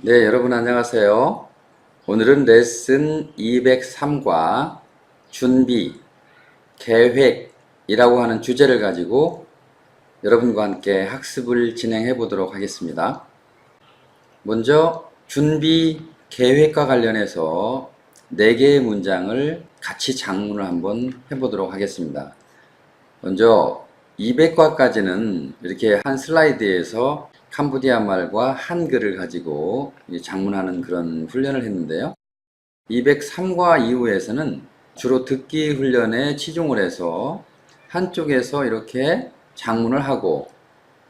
네, 여러분 안녕하세요. 오늘은 레슨 203과 준비, 계획이라고 하는 주제를 가지고 여러분과 함께 학습을 진행해 보도록 하겠습니다. 먼저 준비, 계획과 관련해서 4개의 문장을 같이 작문을 한번 해보도록 하겠습니다. 먼저 200과까지는 이렇게 한 슬라이드에서 캄보디아 말과 한글을 가지고 작문하는 그런 훈련을 했는데요. 203과 이후에서는 주로 듣기 훈련에 치중을 해서 한쪽에서 이렇게 작문을 하고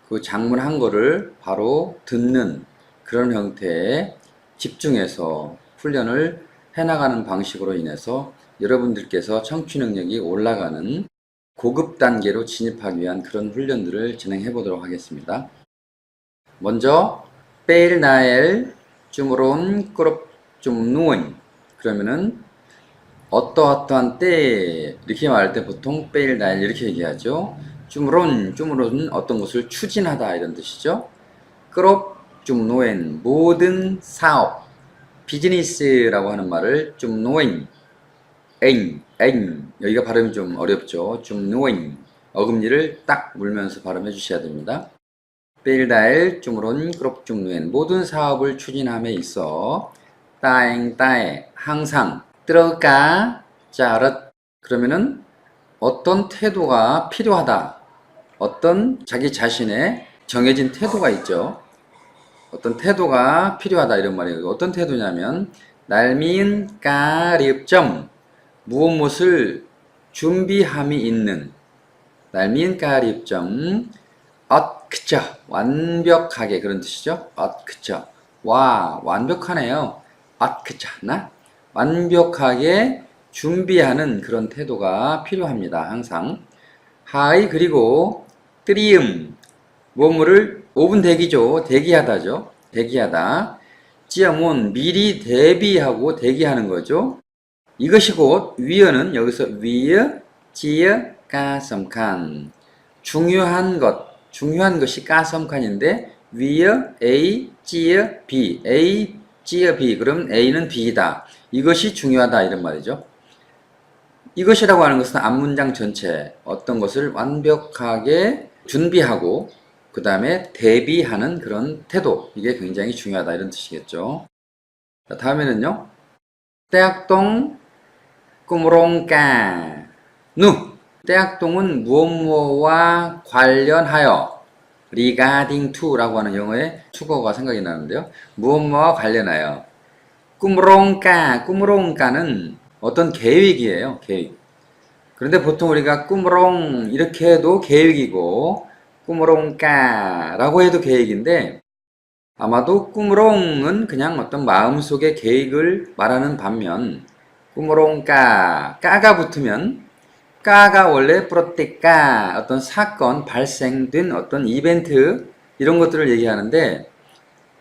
그 작문한 거를 바로 듣는 그런 형태의 집중해서 훈련을 해나가는 방식으로 인해서 여러분들께서 청취 능력이 올라가는 고급 단계로 진입하기 위한 그런 훈련들을 진행해 보도록 하겠습니다. 먼저 빼일 나엘 쭈무론 꾸럽 좀 누원 그러면은 어떠어떠한 때 이렇게 말할 때 보통 빼일 나엘 이렇게 얘기하죠. 쭈무론은 어떤 것을 추진하다 이런 뜻이죠. 꾸럽 좀 노엔 모든 사업 비즈니스라고 하는 말을 좀 노엔 엥 여기가 발음이 좀 어렵죠. 좀 노엔 어금니를 딱 물면서 발음해 주셔야 됩니다. 빌다엘 쭈무론 꾸럽중누엔 모든 사업을 추진함에 있어 따엥따에 항상 들어가 짜릇 그러면은 어떤 태도가 필요하다. 어떤 자기 자신의 정해진 태도가 있죠. 어떤 태도가 필요하다 이런 말이에요. 어떤 태도냐면 날미은 까리읍점 무엇을 준비함이 있는 날미은 까리읍점 그쵸 완벽하게 그런 뜻이죠. 그쵸 와 완벽하네요. 그쵸 나 완벽하게 준비하는 그런 태도가 필요합니다. 항상 하이 그리고 뜨리음 뭐뭐를 5분 대기죠. 대기하다죠. 대기하다 찌어몬 미리 대비하고 대기하는 거죠. 이것이 곧 위어는 여기서 위어 찌어 까섬칸 중요한 것이 까섬칸인데 위어 A 찌어 B A 찌어 B 그럼 A는 B이다. 이것이 중요하다 이런 말이죠. 이것이라고 하는 것은 앞문장 전체 어떤 것을 완벽하게 준비하고 그 다음에 대비하는 그런 태도 이게 굉장히 중요하다 이런 뜻이겠죠. 자, 다음에는요. 대학동 꾸무롱까 누 대학동은 무엇무엇과 관련하여 regarding to라고 하는 영어의 투거가 생각이 나는데요. 무엇무엇과 관련하여 꾸무롱까는 어떤 계획이에요. 계획. 그런데 보통 우리가 꾸무롱 이렇게 해도 계획이고 꾸무롱까라고 해도 계획인데 아마도 꾸무롱은 그냥 어떤 마음속의 계획을 말하는 반면 까가 붙으면 까가 원래 프로테까 어떤 사건 발생된 어떤 이벤트 이런 것들을 얘기하는데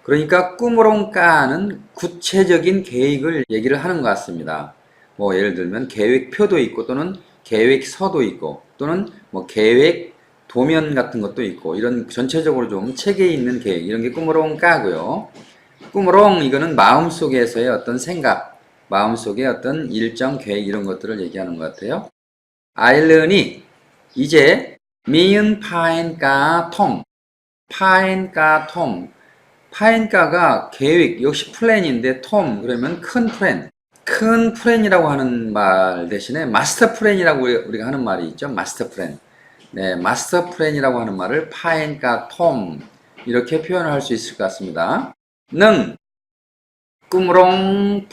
그러니까 꾸무롱까는 구체적인 계획을 얘기를 하는 것 같습니다. 뭐 예를 들면 계획표도 있고 또는 계획서도 있고 또는 뭐 계획 도면 같은 것도 있고 이런 전체적으로 좀 체계에 있는 계획 이런 게 꾸무롱까고요. 꾸무롱 이거는 마음속에서의 어떤 생각 마음속의 어떤 일정 계획 이런 것들을 얘기하는 것 같아요. 아일런이 이제 미은 파인까 통 파인가가 계획 역시 플랜인데 톰 그러면 큰 플랜이라고 하는 말 대신에 마스터 플랜이라고 우리가 하는 말이 있죠. 마스터 플랜. 네, 마스터 플랜이라고 하는 말을 파인가 톰 이렇게 표현을 할 수 있을 것 같습니다. 능 꾸무롱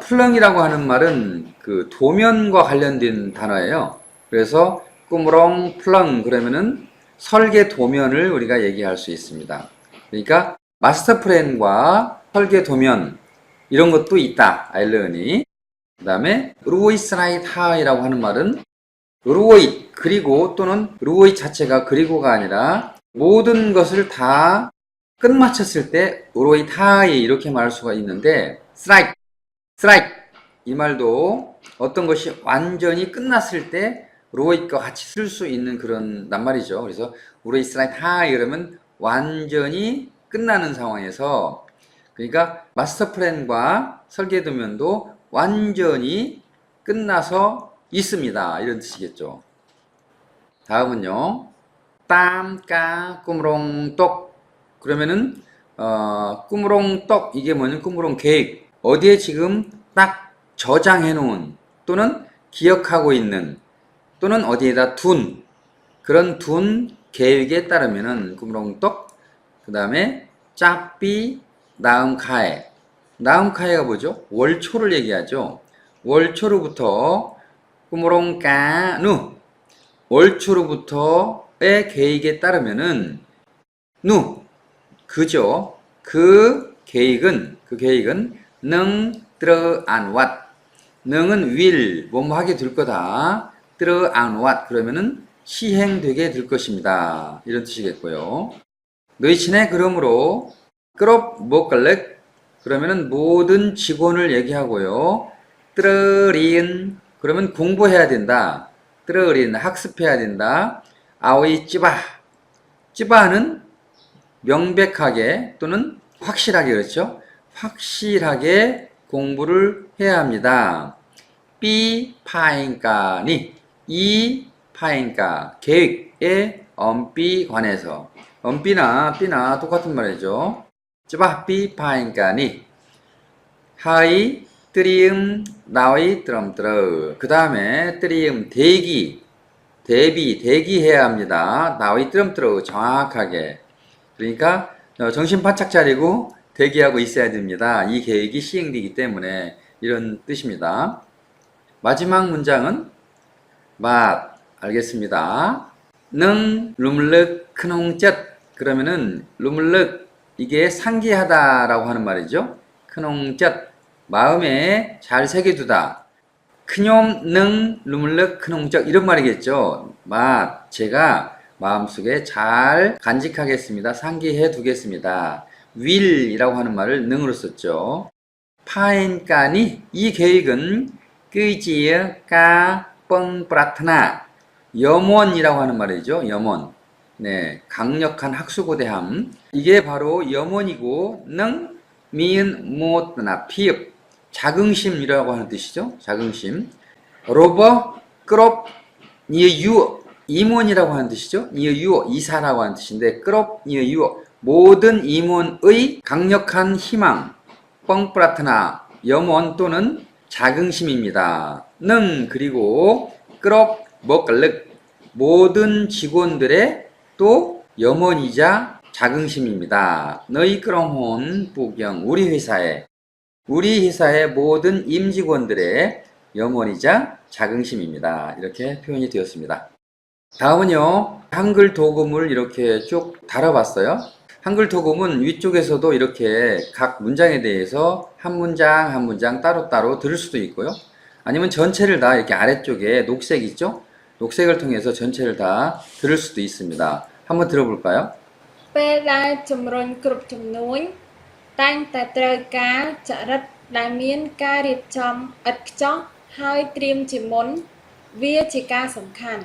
플렁이라고 하는 말은 그 도면과 관련된 단어예요. 그래서 꾸무롱 플렁 그러면은 설계 도면을 우리가 얘기할 수 있습니다. 그러니까 마스터 플랜과 설계 도면 이런 것도 있다. 아일런이. 그 다음에 루이스라이트 하이라고 하는 말은 루오이 그리고 또는 루오이 자체가 그리고가 아니라 모든 것을 다 끝마쳤을 때 루오이 타이 이렇게 말할 수가 있는데 스트라이크 이 말도 어떤 것이 완전히 끝났을 때 로이과 같이 쓸 수 있는 그런 낱말이죠. 그래서 우리 스트라이크 하이 그러면 완전히 끝나는 상황에서, 그러니까 마스터 플랜과 설계 도면도 완전히 끝나서 있습니다. 이런 뜻이겠죠. 다음은요. 땀까 꾸무롱똑. 그러면은 꾸무롱똑 이게 뭐냐면 꾸무롱 계획. 어디에 지금 딱 저장해 놓은 또는 기억하고 있는 또는 어디에다 둔 그런 둔 계획에 따르면은 꾸무롱똑. 그 다음에 짜삐 나음카에. 나음카에가 뭐죠? 월초를 얘기하죠. 월초로부터 꾸무롱까누. 월초로부터의 계획에 따르면은 그죠? 그 계획은 능 들어 안 왓. 능은 will 뭐뭐 하게 될 거다. 들어 안 왓. 그러면은 시행되게 될 것입니다. 이런 뜻이겠고요. 너희 친해 그러므로 끌업 먹걸렉. 그러면은 모든 직원을 얘기하고요. 뜨르린 그러면 공부해야 된다. 뜨르린 학습해야 된다. 아오이 찌바는 명백하게 또는 확실하게 그렇죠. 확실하게 공부를 해야 합니다. 삐 파인까니 이 파인까 계획의 엄삐 관해서 엄삐나 삐나 똑같은 말이죠. 찌바 삐 파인까니 하이 뜨리음 나의 뜨럼뜨러. 그 다음에 뜨리음 대기해야 합니다. 나의 뜨럼뜨러 정확하게. 그러니까 정신 바짝 차리고 대기하고 있어야 됩니다. 이 계획이 시행되기 때문에 이런 뜻입니다. 마지막 문장은 알겠습니다. 능 룸르 크농젓. 그러면은 룸르 이게 상기하다라고 하는 말이죠. 크농젓 마음에 잘 새겨두다. 크뇽 능 룸르 크농젓 이런 말이겠죠. 제가 마음속에 잘 간직하겠습니다. 상기해 두겠습니다. will이라고 하는 말을 능으로 썼죠. 파엔까니 이 계획은 끄지까 뻥프라트나 염원이라고 하는 말이죠. 염원. 네, 강력한 학수고대함. 이게 바로 염원이고 능 미은 못나 피읍 자긍심이라고 하는 뜻이죠. 자긍심. 로버 끌업 니유 임원이라고 하는 뜻이죠. 니유 이사라고 하는 뜻인데 끌업 니유 모든 임원의 강력한 희망 뻥프라트나 염원 또는 자긍심입니다. 능 그리고 끌업 먹을륵 모든 직원들의 또 염원이자 자긍심입니다. 너희 끌어온 부경 우리 회사의 모든 임직원들의 염원이자 자긍심입니다. 이렇게 표현이 되었습니다. 다음은요. 한글 도금을 이렇게 쭉 달아봤어요. 한글 도금은 위쪽에서도 이렇게 각 문장에 대해서 한 문장 한 문장 따로따로 들을 수도 있고요. 아니면 전체를 다 이렇게 아래쪽에 녹색 있죠? 녹색을 통해서 전체를 다 들을 수도 있습니다. 한번 들어볼까요?ពេលដែលជំរុញគ្រប់ចំនួនតែងតែត្រូវការចរិតដែលមានការរៀបចំឥតខ្ចោះហើយត្រៀមជាមុនវាជាការសំខាន់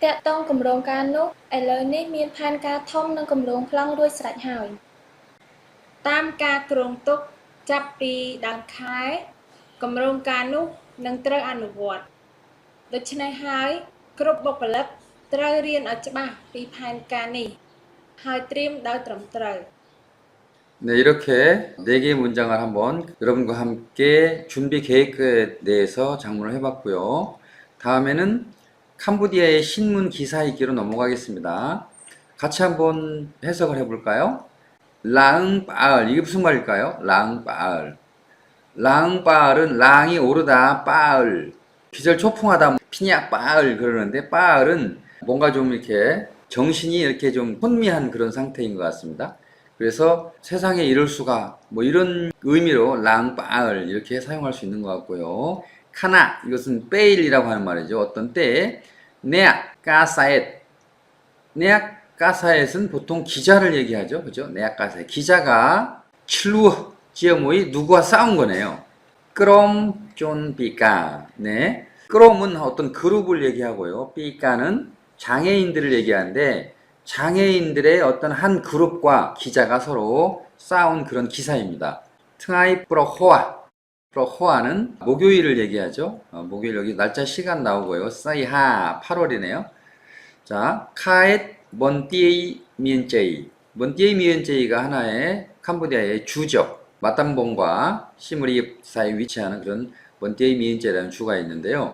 តាក់ទងគម្រោងការនោះឥឡូវនេះមានផែនការធំនិងគម្រោងប្លង់រួចស្រេចហើយតាមការគ្រោងទុកចាប់ពីដើមខែគម្រោងការនោះនឹងត្រូវអនុវត្តដូច្នេះហើយគ្រប់បុគ្គលិកត្រូវរៀនឲ្យច្បាស់ពីផែនការនេះហើយត្រៀមដោយត្រឹមត្រូវ 네, 이렇게 4개의 문장을 한번 여러분과 함께 준비 계획에 대해서 작문을 해봤고요. 다음에는 캄보디아의 신문 기사 읽기로 넘어가겠습니다. 같이 한번 해석을 해볼까요? 랑빠을 이게 무슨 말일까요? 랑빠을 랑빠을은 랑이 오르다 빠을 기절초풍하다 피냐 빠을 그러는데 빠을은 뭔가 좀 이렇게 정신이 이렇게 좀 혼미한 그런 상태인 것 같습니다. 그래서 세상에 이럴 수가 뭐 이런 의미로 랑빠을 이렇게 사용할 수 있는 것 같고요. 카나 이것은 빼일이라고 하는 말이죠. 어떤 때에 네악 까사엣 네악 까사엣은 보통 기자를 얘기하죠. 그죠? 네악 까사엣 기자가 칠루 지어모이 누구와 싸운 거네요. 그럼 쫀 삐까 그럼은 어떤 그룹을 얘기하고요. 삐까는 장애인들을 얘기하는데 장애인들의 어떤 한 그룹과 기자가 서로 싸운 그런 기사입니다. 트라이 프로호아는 목요일을 얘기하죠. 목요일 여기 날짜 시간 나오고요. 싸이하 8월이네요. 자, 카엣 먼띠에이 미엔제이. 먼띠에이 미엔제이가 하나의 캄보디아의 주죠. 마담봉과 시무리 사이에 위치하는 그런 먼띠에이 미엔제이라는 주가 있는데요.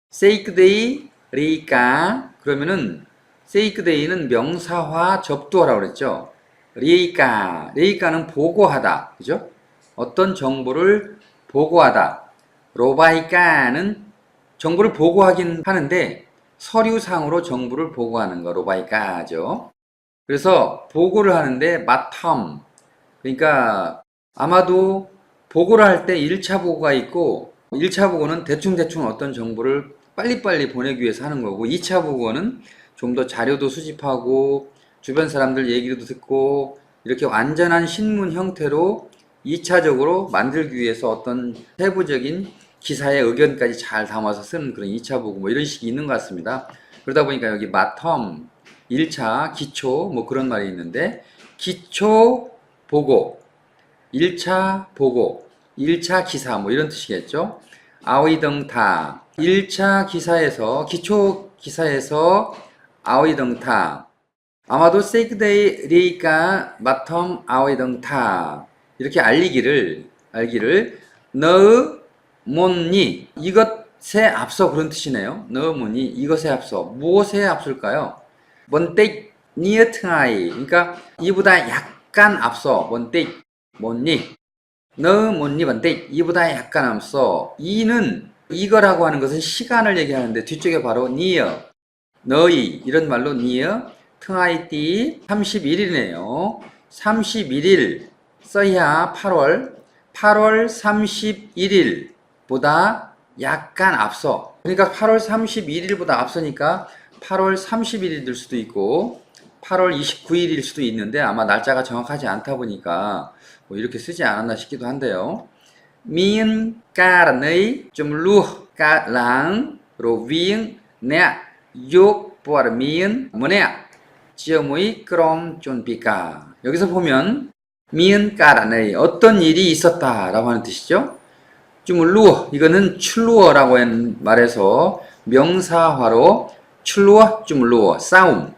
세이크데이 리까 그러면은 세이크데이는 명사화 접두어라고 그랬죠. 리까는 보고하다. 그죠? 어떤 정보를 보고하다. 로바이까는 정보를 보고하긴 하는데 서류상으로 정보를 보고하는 거 로바이까죠. 그래서 보고를 하는데 마텀 그러니까 아마도 보고를 할 때 1차 보고가 있고 1차 보고는 대충 어떤 정보를 빨리빨리 보내기 위해서 하는 거고 2차 보고는 좀 더 자료도 수집하고 주변 사람들 얘기도 듣고 이렇게 완전한 신문 형태로 2차적으로 만들기 위해서 어떤 세부적인 기사의 의견까지 잘 담아서 쓰는 그런 2차 보고 뭐 이런 식이 있는 것 같습니다. 그러다 보니까 여기 마텀 1차 기초 뭐 그런 말이 있는데 기초 보고 1차 보고 1차 기사 뭐 이런 뜻이겠죠. 아오이덩타 1차 기사에서 기초 기사에서 아오이덩타 아마도 세이크데이 리가 마텀 아오이덩타 이렇게 알기를 너의 못니 이것에 앞서 그런 뜻이네요. 너의 못니 이것에 앞서 무엇에 앞설까요? 먼떼 니어트아이 그러니까 이보다 약간 앞서 먼떼 못니 너의 못니 먼떼 이보다 약간 앞서 이는 이거라고 하는 것은 시간을 얘기하는데 뒤쪽에 바로 니어 너희 이런 말로 니어 트아이띠 31일이네요. 31일 써야 8월 31일보다 약간 앞서 그러니까 8월 31일보다 앞서니까 8월 31일일 수도 있고 8월 29일일 수도 있는데 아마 날짜가 정확하지 않다 보니까 뭐 이렇게 쓰지 않았나 싶기도 한데요. 미은 까르의 좀 루까랑 로윙 네 욕 보아르미은 뭐냐 지어모이 그럼 쫀비까 여기서 보면 미은 까라네 어떤 일이 있었다 라고 하는 뜻이죠. 좀 루어 이거는 출루어라고 말해서 명사화로 출루어 좀 루어 싸움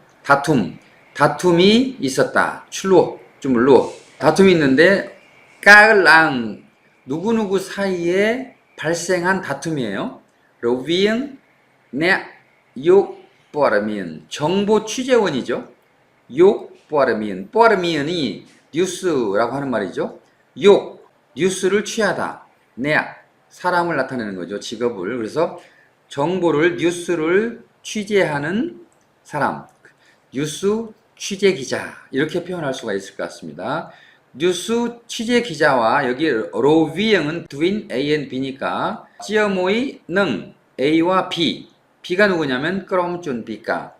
다툼이 있었다. 출루어 좀 루어 다툼이 있는데 까랑 누구누구 사이에 발생한 다툼이에요. 로비응 네 욕 뽀아르미은 정보 취재원이죠. 욕 뽀아르미은이 뉴스라고 하는 말이죠. 욕 뉴스를 취하다. 네 사람을 나타내는 거죠. 직업을. 그래서 정보를 뉴스를 취재하는 사람. 뉴스 취재 기자 이렇게 표현할 수가 있을 것 같습니다. 뉴스 취재 기자와 여기 로비응은 두인 A and B니까 지어모의 능 A와 B가 누구냐면 끄럼쭌비까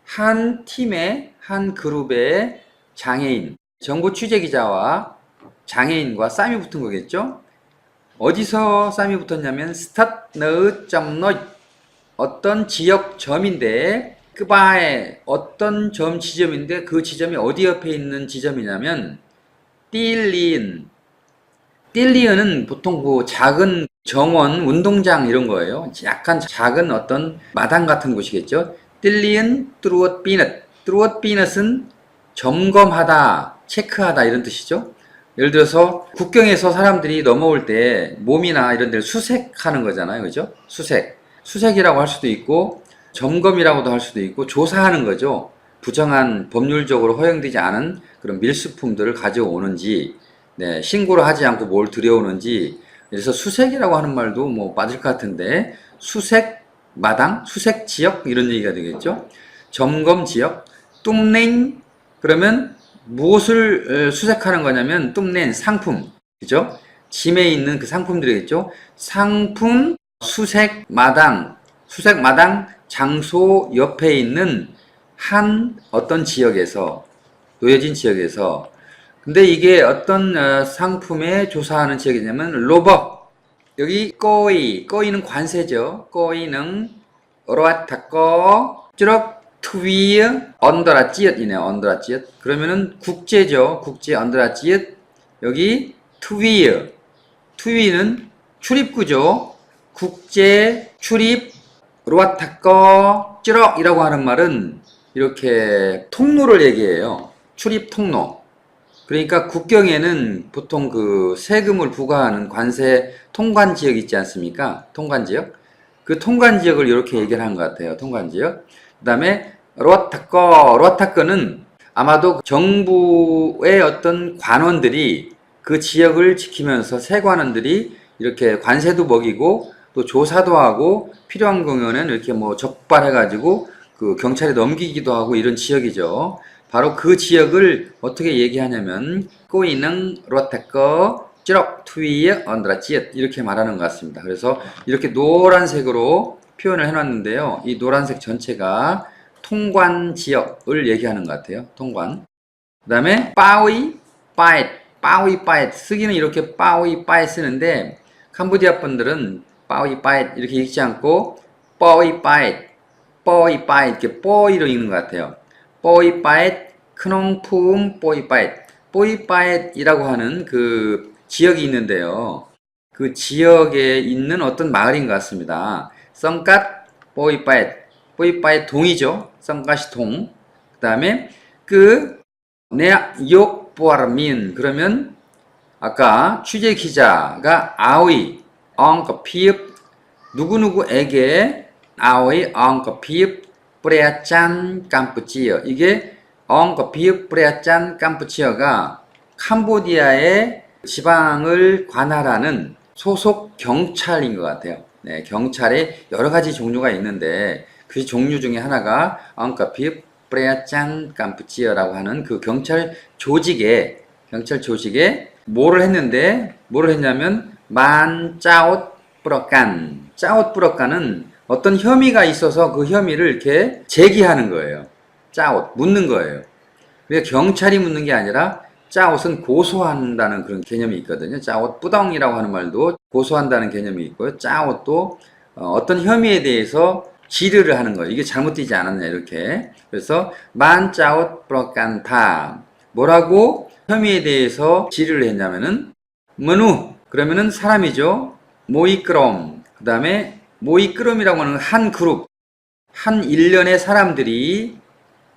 한 팀의 한 그룹의 장애인 정보 취재 기자와 장애인과 싸움이 붙은 거겠죠. 어디서 싸움이 붙었냐면 스tat 너의 점너 어떤 지역점인데 그바에 어떤 점 지점인데 그 지점이 어디 옆에 있는 지점이냐면 띨리은은 보통 그 작은 정원, 운동장 이런 거예요. 약간 작은 어떤 마당 같은 곳이겠죠. 띨리은 뚜루엇비넛은 점검하다, 체크하다 이런 뜻이죠. 예를 들어서 국경에서 사람들이 넘어올 때 몸이나 이런 데를 수색하는 거잖아요. 그죠? 수색이라고 할 수도 있고 점검이라고도 할 수도 있고 조사하는 거죠. 부정한 법률적으로 허용되지 않은 그런 밀수품들을 가져오는지 네, 신고를 하지 않고 뭘 들여오는지 그래서 수색이라고 하는 말도 뭐 맞을 것 같은데 수색 마당, 수색 지역 이런 얘기가 되겠죠. 점검 지역, 뚱냉 그러면 무엇을 수색하는 거냐면 뚱냉 상품 그죠? 짐에 있는 그 상품들이겠죠. 상품 수색 마당 장소 옆에 있는 한 어떤 지역에서 놓여진 지역에서 근데 이게 어떤 상품에 조사하는 지역이냐면 로버 여기 꼬이는 관세죠. 꼬이는 어로와타꺼 쭈럭 트위어 언더라찌엇이네요. 언더라찌엇. 그러면은 국제죠. 국제 언더라찌엇. 여기 트위어. 트위는 출입구죠. 국제 출입 로아타꺼 찌럭이라고 하는 말은 이렇게 통로를 얘기해요. 출입 통로. 그러니까 국경에는 보통 그 세금을 부과하는 관세 통관 지역 있지 않습니까? 통관 지역. 그 통관 지역을 이렇게 얘기를 한 것 같아요. 통관 지역. 그 다음에 로아타꺼는 아마도 정부의 어떤 관원들이 그 지역을 지키면서 세관원들이 이렇게 관세도 먹이고 또 조사도 하고 필요한 경우에는 이렇게 뭐 적발해가지고 그 경찰에 넘기기도 하고 이런 지역이죠. 바로 그 지역을 어떻게 얘기하냐면 꼬이능 로테꺼 찌럭 투이에 언드라찌엣 이렇게 말하는 것 같습니다. 그래서 이렇게 노란색으로 표현을 해놨는데요. 이 노란색 전체가 통관 지역을 얘기하는 것 같아요. 통관. 그 다음에 빠위 빠잇 쓰기는 이렇게 빠위 빠잇 쓰는데 캄보디아 분들은 빠위 빠잇 이렇게 읽지 않고 뻐위 빠잇 이렇게 뻐이로 읽는 것 같아요. 뽀이 빠잇 크농푸음 뽀이 빠잇이라고 하는 그 지역이 있는데요. 그 지역에 있는 어떤 마을인 것 같습니다. 썸갓 뽀이 빠잇 동이죠. 썸갓이 동. 그 다음에 그 내욕 보아르민 그러면 아까 취재 기자가 아오이 엉거 피읍 누구누구에게 아오이 엉거 피읍 뿌레아짠 캄푸치어 이게 엉거 피읍 뿌레아짠 캄푸치어가 캄보디아의 지방을 관할하는 소속 경찰인 것 같아요. 네, 경찰에 여러 가지 종류가 있는데 그 종류 중에 하나가 엉거 피읍 뿌레아짠 캄푸치어라고 하는 그 경찰 조직에 뭐를 했냐면 만짜옷 뿌러깐 짜옷 뿌러깐은 어떤 혐의가 있어서 그 혐의를 이렇게 제기하는 거예요. 짜옷 묻는 거예요. 그러니까 경찰이 묻는 게 아니라 짜옷은 고소한다는 그런 개념이 있거든요. 짜옷 뿌덩이라고 하는 말도 고소한다는 개념이 있고요. 짜옷도 어떤 혐의에 대해서 질의를 하는 거예요. 이게 잘못되지 않았냐 이렇게. 그래서 만짜옷 뿌러깐다 뭐라고 혐의에 대해서 질의를 했냐면은 머누 그러면은 사람이죠. 모이끄럼 그 다음에 모이끄럼이라고 하는 한 그룹 한 일련의 사람들이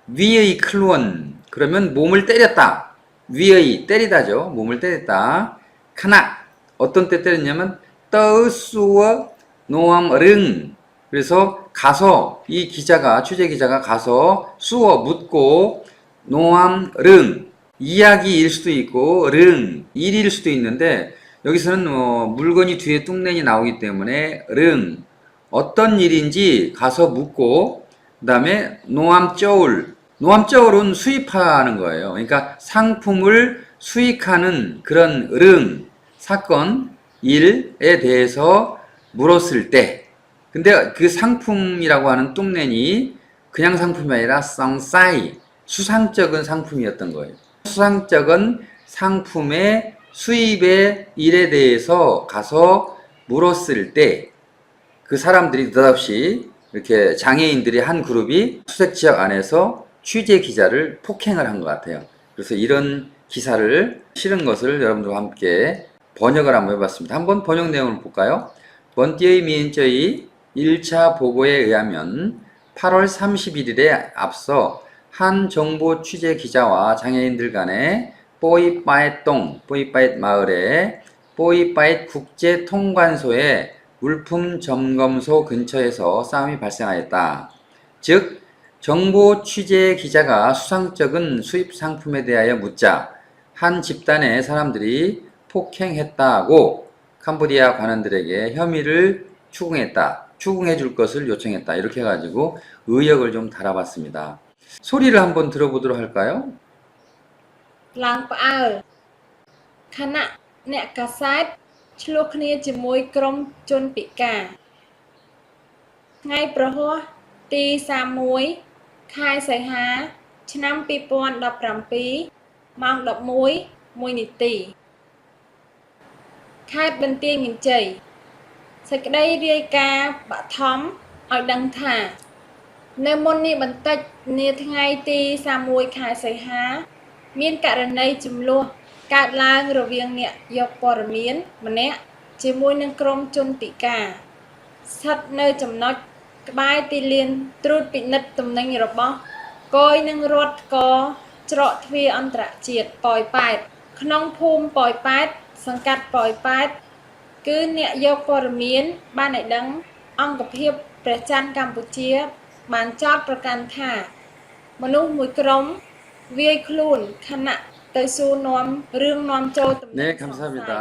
위의 클루언 그러면 몸을 때렸다. 위의 때리다죠. 몸을 때렸다. 카나 어떤 때 때렸냐면 떠수어 노암릉 그래서 가서 이 기자가 취재 기자가 가서 수어 묻고 노암릉 이야기일 수도 있고 릉 일일 수도 있는데 여기서는 물건이 뒤에 뚱nen이 나오기 때문에 릉 어떤 일인지 가서 묻고 그 다음에 노암쩌울은 수입하는 거예요. 그러니까 상품을 수익하는 그런 사건 일에 대해서 물었을 때 근데 그 상품이라고 하는 뚱nen이 그냥 상품이 아니라 썽싸이 수상적인 상품이었던 거예요. 수상적인 상품의 수입의 일에 대해서 가서 물었을 때 그 사람들이 느닷없이 이렇게 장애인들이 한 그룹이 수색 지역 안에서 취재 기자를 폭행을 한 것 같아요. 그래서 이런 기사를 실은 것을 여러분들과 함께 번역을 한번 해봤습니다. 한번 번역 내용을 볼까요? 번띠의 미인저의 1차 보고에 의하면 8월 31일에 앞서 한 정보 취재 기자와 장애인들 간에 뽀이빠잇 마을에 뽀이빠잇 국제통관소에 물품 점검소 근처에서 싸움이 발생하였다. 즉 정보 취재 기자가 수상적인 수입 상품에 대하여 묻자 한 집단의 사람들이 폭행했다고 캄보디아 관원들에게 혐의를 추궁해 줄 것을 요청했다. 이렇게 해가지고 의역을 좀 달아봤습니다. 소리를 한번 들어보도록 할까요? ឡើងផ្អើលខណៈអ្នកកាសែតឆ្លោះគ្នាជាមួយក្រុមជនពិការថ្ងៃប្រហ័សទី31ខែសីហាឆ្នាំ2017ម៉ោង 11:01 នាទីខេត្តបន្ទាយមានជ័យសេចក្តីរាយការណ៍បឋមឲ្យដឹងថា នៅមុននេះបន្តិចនាថ្ងៃទី31ខែសីហា មានករណីចំនួនកើតឡើងរវាងអ្នកយកព័ត៌មានម្នាក់ជាមួយនឹងក្រុមជនពិការស្ថិតនៅចំណុចក្បែរទីលានត្រួតពិនិត្យទំនិញរបស់គយនឹងរដ្ឋកច្រកទ្វារអន្តរជាតិប៉ោយប៉ែតក្នុងភូមិប៉ោយប៉ែតសង្កាត់ប៉ោយប៉ែតគឺអ្នកយកព័ត៌មានបានឲ្យដឹងអង្គភាពព្រះច័ន្ទកម្ពុជាបានចោទប្រកាន់ថាមនុស្សមួយក្រុមវាយខ្លួនខណៈទៅសួរនាំរឿងនាំចូលទំនិញ 네, 감사합니다.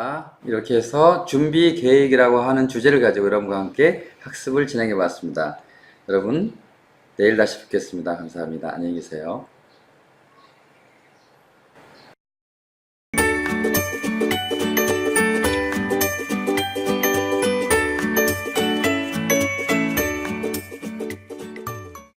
이렇게 해서 준비 계획이라고 하는 주제를 가지고 여러분과 함께 학습을 진행해 봤습니다. 여러분, 내일 다시 뵙겠습니다. 감사합니다. 안녕히 계세요.